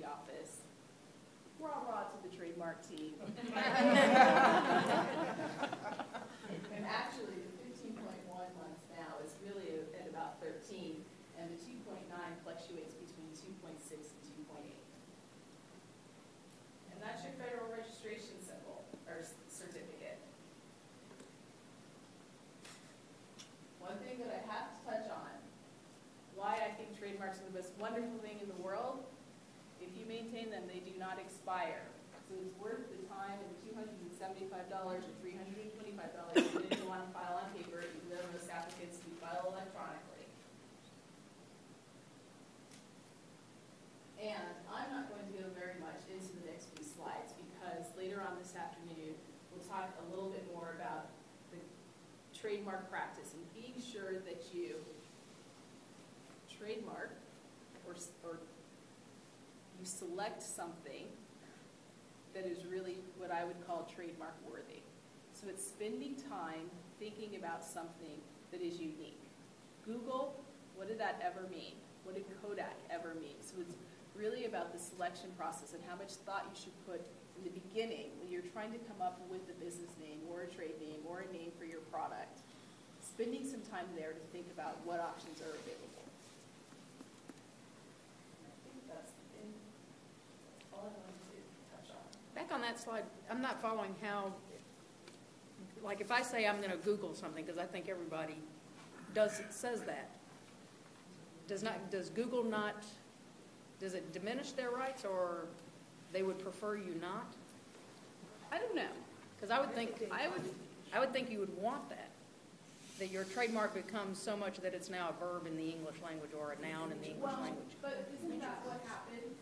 the office. Rah-rah to the trademark team. And actually, the 15.1 months now is really at about 13, and the 2.9 fluctuates between 2.6 and 2.8. And that's your federal registration symbol, or certificate. One thing that I have to touch on, why I think trademarks are the most wonderful thing in the world. If you maintain them, they do not expire. So it's worth the time and $275 or $325 you didn't want to file on paper, even though most applicants do file electronically. And I'm not going to go very much into the next few slides because later on this afternoon, we'll talk a little bit more about the trademark practice and being sure that you trademark or you select something that is really what I would call trademark worthy. So it's spending time thinking about something that is unique. Google, what did that ever mean? What did Kodak ever mean? So it's really about the selection process and how much thought you should put in the beginning when you're trying to come up with a business name or a trade name or a name for your product. Spending some time there to think about what options are available. Back on that slide, I'm not following how, like if I say I'm going to Google something, because I think everybody says that, does Google not, does it diminish their rights, or they would prefer you not? I don't know. Because I would think you would want that your trademark becomes so much that it's now a verb in the English language or a noun in the English language. But isn't that what happened?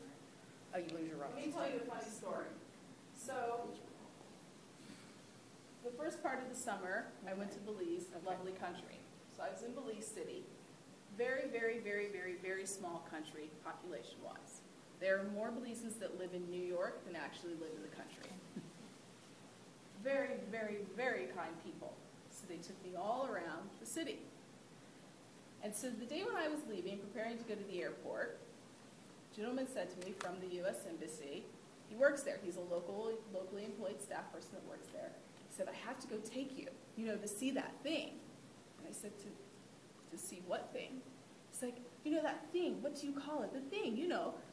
Oh, you lose your rights. Let me tell you a funny story. So, the first part of the summer, I went to Belize, a lovely country. So I was in Belize City. Very, very, very, very, very small country, population-wise. There are more Belizeans that live in New York than actually live in the country. Very, very, very kind people. So they took me all around the city. And so the day when I was leaving, preparing to go to the airport, a gentleman said to me from the U.S. Embassy, he works there. He's a locally employed staff person that works there. He said, I have to go take you, to see that thing. And I said, to see what thing? He's like, that thing, what do you call it? The thing,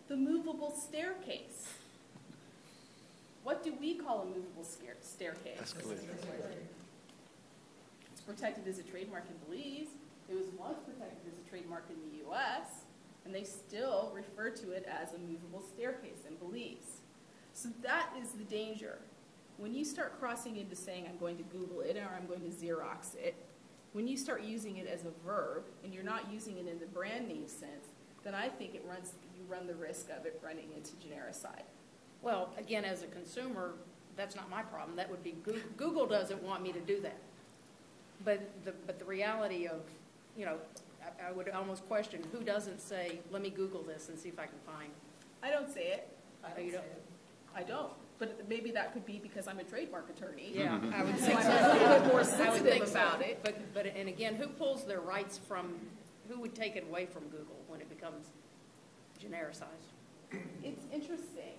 the movable staircase. What do we call a movable staircase? Escalator. It's protected as a trademark in Belize. It was once protected as a trademark in the U.S., and they still refer to it as a movable staircase in Belize. So that is the danger. When you start crossing into saying, I'm going to Google it or I'm going to Xerox it, when you start using it as a verb and you're not using it in the brand name sense, then I think you run the risk of it running into genericide. Well, again, as a consumer, that's not my problem. That would be Google doesn't want me to do that. But the reality of, I would almost question who doesn't say, let me Google this and see if I can find. I don't say it. I don't. But maybe that could be because I'm a trademark attorney. Yeah, I would So think I'm so. a little bit more I would sensitive think about so. it. But and again, who pulls their rights from, who would take it away from Google when it becomes genericized? It's interesting.